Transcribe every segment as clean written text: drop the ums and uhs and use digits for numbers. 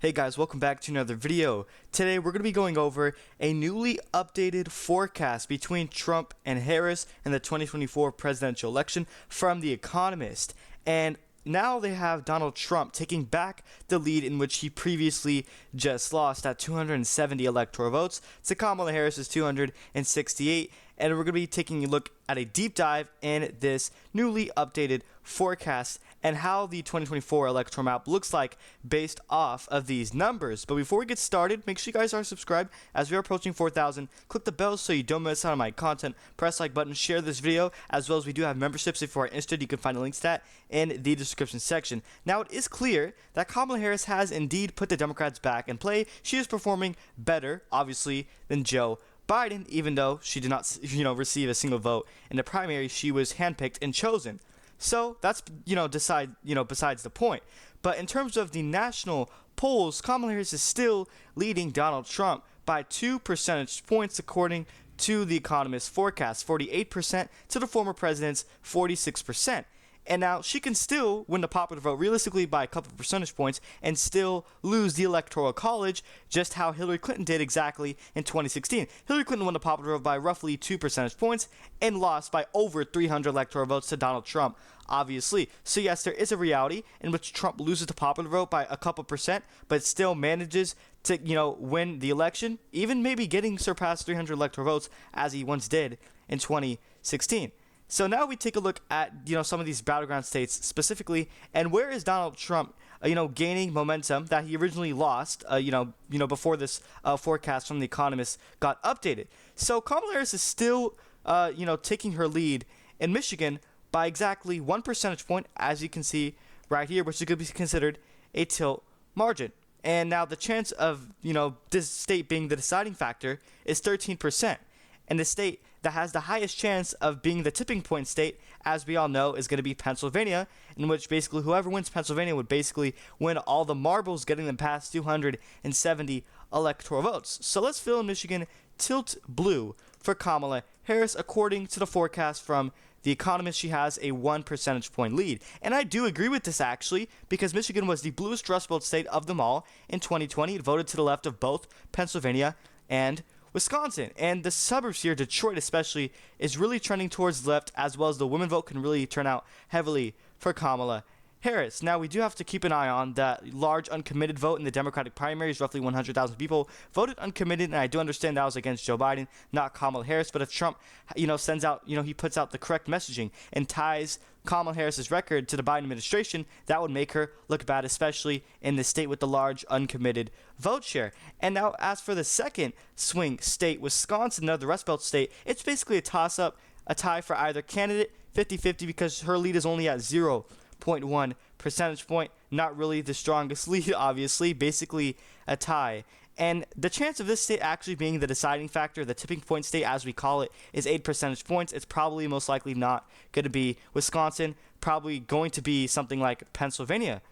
Hey guys, welcome back to another video. Today we're going to be going over a newly updated forecast between Trump and Harris in the 2024 presidential election from The Economist. And now they have Donald Trump taking back the lead in which he previously just lost at 270 electoral votes to Kamala Harris's 268. And we're going to be taking a look at a deep dive in this newly updated forecast and how the 2024 electoral map looks like based off of these numbers. But before we get started, make sure you guys are subscribed as we are approaching 4,000. Click the bell so you don't miss out on my content. Press like button, share this video, as well as we do have memberships. If you are interested, you can find the links to that in the description section. Now, it is clear that Kamala Harris has indeed put the Democrats back in play. She is performing better, obviously, than Joe Biden, even though she did not, receive a single vote in the primary. She was handpicked and chosen. So that's, besides the point. But in terms of the national polls, Kamala Harris is still leading Donald Trump by 2 percentage points according to The Economist forecast, 48% to the former president's 46%. And now she can still win the popular vote realistically by a couple of percentage points and still lose the Electoral College, just how Hillary Clinton did exactly in 2016. Hillary Clinton won the popular vote by roughly 2 percentage points and lost by over 300 electoral votes to Donald Trump, obviously. So yes, there is a reality in which Trump loses the popular vote by a couple percent, but still manages to, win the election, even maybe getting surpassed 300 electoral votes as he once did in 2016. So now we take a look at, some of these battleground states specifically, and where is Donald Trump, gaining momentum that he originally lost, before this forecast from The Economist got updated. So Kamala Harris is still, taking her lead in Michigan by exactly 1 percentage point, as you can see right here, which could be considered a tilt margin. And now the chance of, this state being the deciding factor is 13%. And the state that has the highest chance of being the tipping point state, as we all know, is going to be Pennsylvania, in which basically whoever wins Pennsylvania would basically win all the marbles, getting them past 270 electoral votes. So let's fill in Michigan tilt blue for Kamala Harris. According to the forecast from The Economist, she has a 1 percentage point lead. And I do agree with this, actually, because Michigan was the bluest Rust Belt state of them all in 2020. It voted to the left of both Pennsylvania and Wisconsin. And the suburbs here, Detroit especially, is really trending towards the left, as well as the women vote can really turn out heavily for Kamala Harris. Now, we do have to keep an eye on that large uncommitted vote in the Democratic primaries. Roughly 100,000 people voted uncommitted, and I do understand that was against Joe Biden, not Kamala Harris. But if Trump, sends out, he puts out the correct messaging and ties Kamala Harris's record to the Biden administration, that would make her look bad, especially in the state with the large uncommitted vote share. And now, as for the second swing state, Wisconsin, another Rust Belt state, it's basically a toss-up, a tie for either candidate, 50-50, because her lead is only at 0.1 percentage point. Not really the strongest lead, obviously, basically a tie. And the chance of this state actually being the deciding factor, the tipping point state as we call it, is 8 percentage points. It's probably most likely not going to be Wisconsin, probably going to be something like Pennsylvania.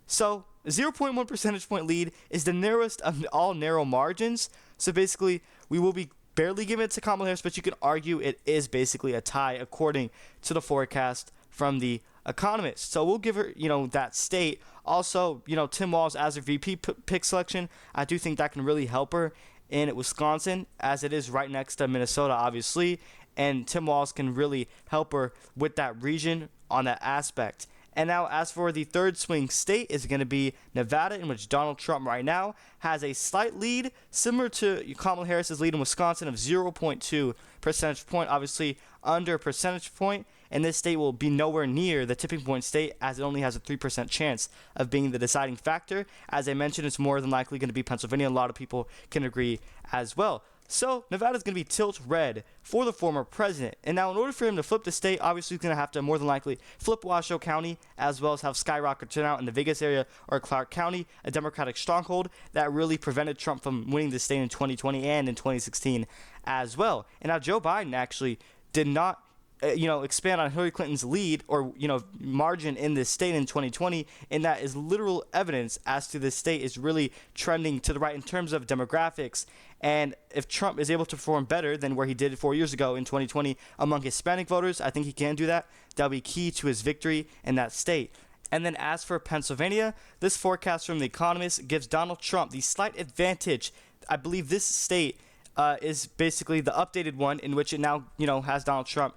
So 0.1 percentage point lead is the narrowest of all narrow margins. So basically, we will be barely giving it to Kamala Harris, but you can argue it is basically a tie according to the forecast from The Economist. So we'll give her, that state. Also, Tim Walz as a VP pick selection, I do think that can really help her in Wisconsin, as it is right next to Minnesota, obviously. And Tim Walz can really help her with that region on that aspect. And now, as for the third swing state, is going to be Nevada, in which Donald Trump right now has a slight lead, similar to Kamala Harris's lead in Wisconsin of 0.2 percentage point, obviously under a percentage point. And this state will be nowhere near the tipping point state, as it only has a 3% chance of being the deciding factor. As I mentioned, it's more than likely going to be Pennsylvania. A lot of people can agree as well. So Nevada's going to be tilt red for the former president. And now, in order for him to flip the state, obviously he's going to have to more than likely flip Washoe County, as well as have skyrocket turnout in the Vegas area or Clark County, a Democratic stronghold that really prevented Trump from winning the state in 2020 and in 2016 as well. And now Joe Biden actually did not expand on Hillary Clinton's lead or, margin in this state in 2020. And that is literal evidence as to this state is really trending to the right in terms of demographics. And if Trump is able to perform better than where he did 4 years ago in 2020 among Hispanic voters, I think he can do that. That'll be key to his victory in that state. And then as for Pennsylvania, this forecast from The Economist gives Donald Trump the slight advantage. I believe this state is basically the updated one in which it now, has Donald Trump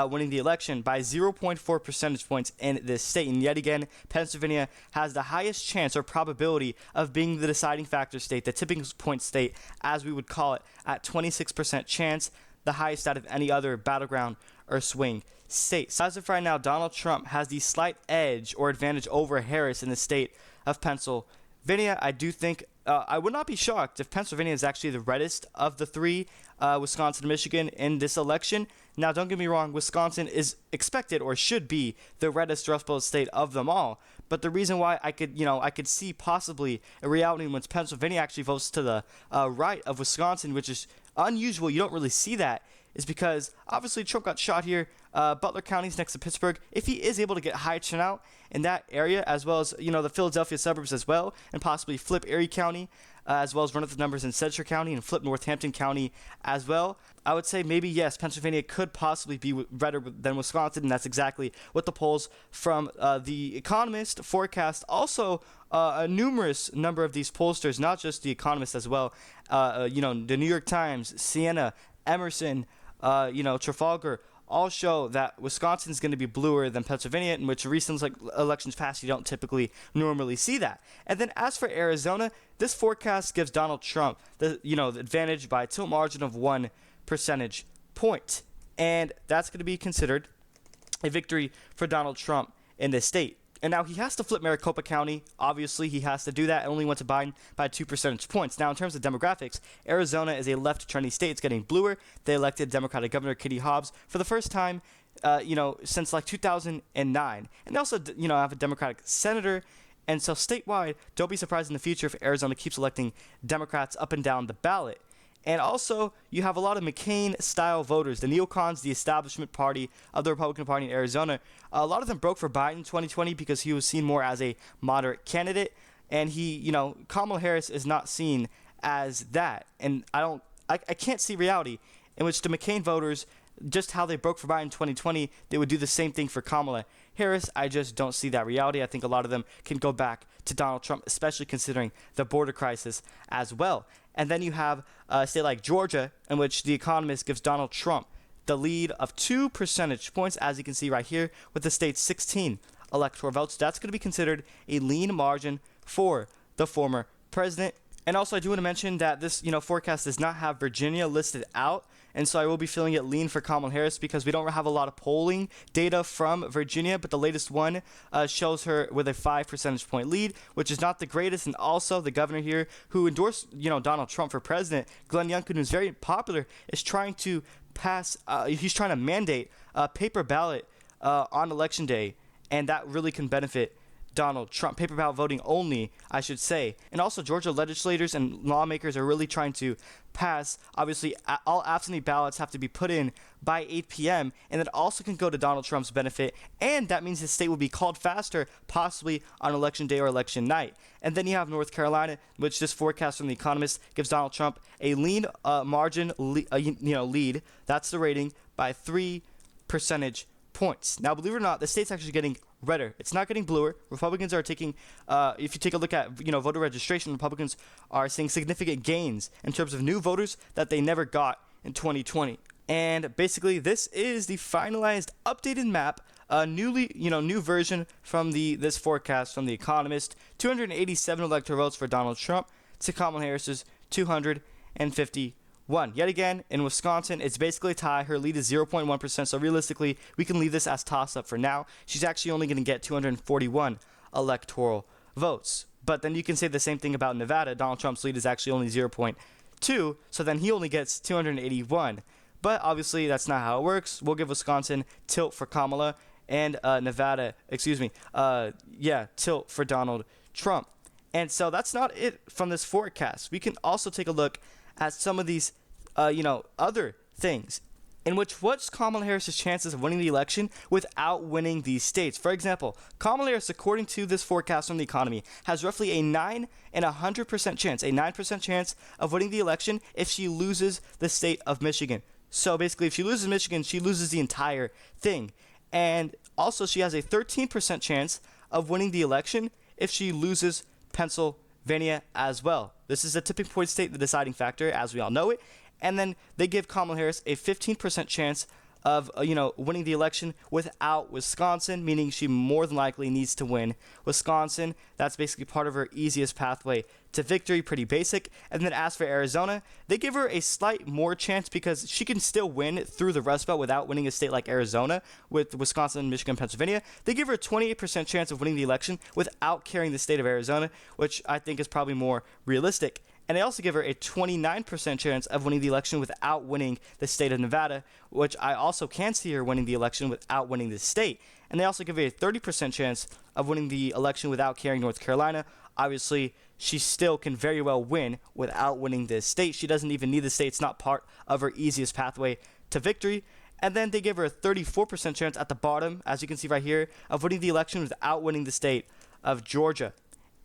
winning the election by 0.4 percentage points in this state. And yet again, Pennsylvania has the highest chance or probability of being the deciding factor state, the tipping point state, as we would call it, at 26% chance, the highest out of any other battleground or swing state. So as of right now, Donald Trump has the slight edge or advantage over Harris in the state of Pennsylvania. I do think I would not be shocked if Pennsylvania is actually the reddest of the three, Wisconsin and Michigan, in this election. Now, don't get me wrong, Wisconsin is expected or should be the reddest Rust Belt state of them all. But the reason why I could see possibly a reality in which Pennsylvania actually votes to the right of Wisconsin, which is unusual. You don't really see that, is because obviously Trump got shot here. Butler County is next to Pittsburgh. If he is able to get high turnout in that area, as well as the Philadelphia suburbs as well, and possibly flip Erie County, as well as run up the numbers in Sedgwick County and flip Northampton County as well, I would say maybe yes, Pennsylvania could possibly be redder than Wisconsin, and that's exactly what the polls from The Economist forecast. Also, a numerous number of these pollsters, not just The Economist as well, the New York Times, Siena, Emerson, Trafalgar, all show that Wisconsin is going to be bluer than Pennsylvania, in which recent elections past you don't typically normally see that. And then as for Arizona, this forecast gives Donald Trump the advantage by a tilt margin of 1 percentage point, and that's going to be considered a victory for Donald Trump in this state. And now he has to flip Maricopa County. Obviously, he has to do that. It only went to Biden by 2 percentage points. Now, in terms of demographics, Arizona is a left-trending state. It's getting bluer. They elected Democratic Governor Katie Hobbs for the first time, since 2009. And they also, have a Democratic senator. And so statewide, don't be surprised in the future if Arizona keeps electing Democrats up and down the ballot. And also, you have a lot of McCain-style voters, the neocons, the establishment party of the Republican Party in Arizona. A lot of them broke for Biden in 2020 because he was seen more as a moderate candidate. And Kamala Harris is not seen as that. And I can't see reality in which the McCain voters, just how they broke for Biden in 2020, they would do the same thing for Kamala Harris. I just don't see that reality. I think a lot of them can go back to Donald Trump, especially considering the border crisis as well. And then you have a state like Georgia, in which The Economist gives Donald Trump the lead of 2 percentage points, as you can see right here, with the state's 16 electoral votes. That's going to be considered a lean margin for the former president. And also, I do want to mention that this, forecast does not have Virginia listed out. And so I will be feeling it lean for Kamala Harris because we don't have a lot of polling data from Virginia, but the latest one shows her with a 5 percentage point lead, which is not the greatest. And also the governor here who endorsed, Donald Trump for president, Glenn Youngkin, who's very popular, is trying to he's trying to mandate a paper ballot on election day. And that really can benefit Donald Trump. Paper ballot voting only, I should say. And also, Georgia legislators and lawmakers are really trying to pass, obviously, all absentee ballots have to be put in by 8 p.m., and that also can go to Donald Trump's benefit, and that means his state will be called faster, possibly on election day or election night. And then you have North Carolina, which this forecast from The Economist gives Donald Trump a lean margin lead, that's the rating, by 3 percentage points. Now, believe it or not, the state's actually getting redder. It's not getting bluer. Republicans are taking, if you take a look at, voter registration, Republicans are seeing significant gains in terms of new voters that they never got in 2020. And basically, this is the finalized updated map, new version from this forecast from The Economist. 287 electoral votes for Donald Trump to Kamala Harris's 251. Yet again, in Wisconsin, it's basically a tie. Her lead is 0.1%, so realistically, we can leave this as toss-up for now. She's actually only going to get 241 electoral votes. But then you can say the same thing about Nevada. Donald Trump's lead is actually only 0.2, so then he only gets 281. But obviously, that's not how it works. We'll give Wisconsin tilt for Kamala, and Nevada, tilt for Donald Trump. And so that's not it from this forecast. We can also take a look at some of these, other things in which what's Kamala Harris's chances of winning the election without winning these states. For example, Kamala Harris, according to this forecast from The Economy, has roughly a 9 and 100% chance, a 9% chance of winning the election if she loses the state of Michigan. So basically, if she loses Michigan, she loses the entire thing. And also, she has a 13% chance of winning the election if she loses Pennsylvania as well. This is a tipping point state, the deciding factor, as we all know it. And then they give Kamala Harris a 15% chance of winning the election without Wisconsin, meaning she more than likely needs to win Wisconsin. That's basically part of her easiest pathway to victory, pretty basic. And then as for Arizona, they give her a slight more chance because she can still win through the Rust Belt without winning a state like Arizona with Wisconsin, Michigan, Pennsylvania. They give her a 28% chance of winning the election without carrying the state of Arizona, which I think is probably more realistic. And they also give her a 29% chance of winning the election without winning the state of Nevada, which I also can see her winning the election without winning the state. And they also give her a 30% chance of winning the election without carrying North Carolina. Obviously, she still can very well win without winning this state. She doesn't even need the state. It's not part of her easiest pathway to victory. And then they give her a 34% chance at the bottom, as you can see right here, of winning the election without winning the state of Georgia.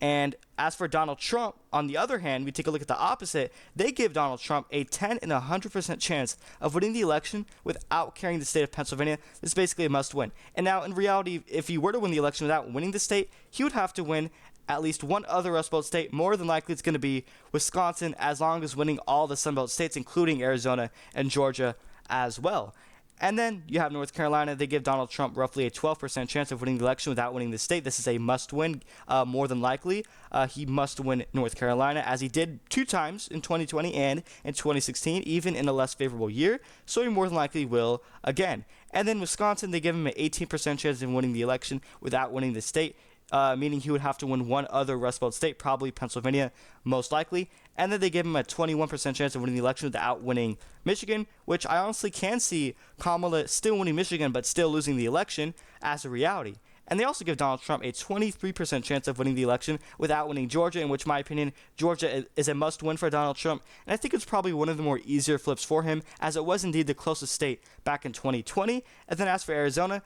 And as for Donald Trump, on the other hand, we take a look at the opposite. They give Donald Trump a 10 and 100% chance of winning the election without carrying the state of Pennsylvania. This is basically a must win. And now, in reality, if he were to win the election without winning the state, he would have to win at least one other Rust Belt state. More than likely, it's going to be Wisconsin, as long as winning all the Sun Belt states, including Arizona and Georgia as well. And then you have North Carolina. They give Donald Trump roughly a 12% chance of winning the election without winning the state. This is a must-win, more than likely. He must win North Carolina, as he did 2 times in 2020 and in 2016, even in a less favorable year. So he more than likely will again. And then Wisconsin, they give him an 18% chance of winning the election without winning the state. Meaning he would have to win one other Rust Belt state, probably Pennsylvania, most likely. And then they give him a 21% chance of winning the election without winning Michigan, which I honestly can see Kamala still winning Michigan but still losing the election as a reality. And they also give Donald Trump a 23% chance of winning the election without winning Georgia, in which, in my opinion, Georgia is a must-win for Donald Trump. And I think it's probably one of the more easier flips for him, as it was indeed the closest state back in 2020. And then as for Arizona,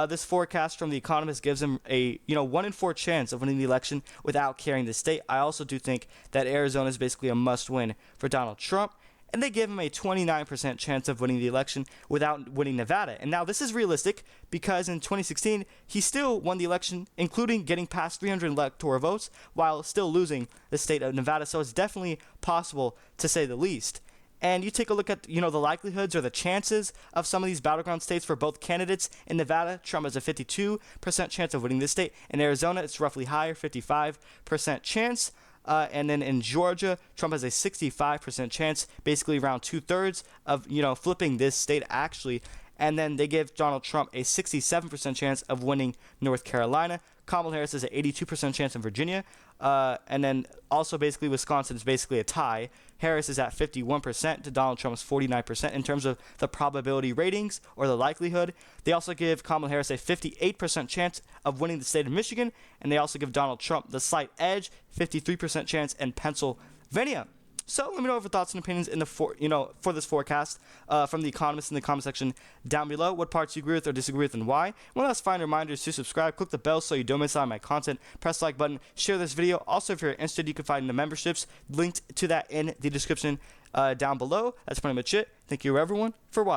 this forecast from The Economist gives him a 1 in 4 chance of winning the election without carrying the state. I also do think that Arizona is basically a must-win for Donald Trump. And they give him a 29% chance of winning the election without winning Nevada. And now this is realistic because in 2016, he still won the election, including getting past 300 electoral votes, while still losing the state of Nevada. So it's definitely possible, to say the least. And you take a look at, the likelihoods or the chances of some of these battleground states for both candidates. In Nevada, Trump has a 52% chance of winning this state. In Arizona, it's roughly higher, 55% chance. And then in Georgia, Trump has a 65% chance, basically around 2/3 of, flipping this state actually. And then they give Donald Trump a 67% chance of winning North Carolina. Kamala Harris has an 82% chance in Virginia. And then also basically Wisconsin is basically a tie. Harris is at 51% to Donald Trump's 49% in terms of the probability ratings or the likelihood. They also give Kamala Harris a 58% chance of winning the state of Michigan. And they also give Donald Trump the slight edge, 53% chance in Pennsylvania. So let me know your thoughts and opinions in the for this forecast from The Economist in the comment section down below. What parts you agree with or disagree with and why. One last final reminder is to subscribe, click the bell so you don't miss out on my content, press the like button, share this video. Also, if you're interested, you can find the memberships linked to that in the description down below. That's pretty much it. Thank you everyone for watching.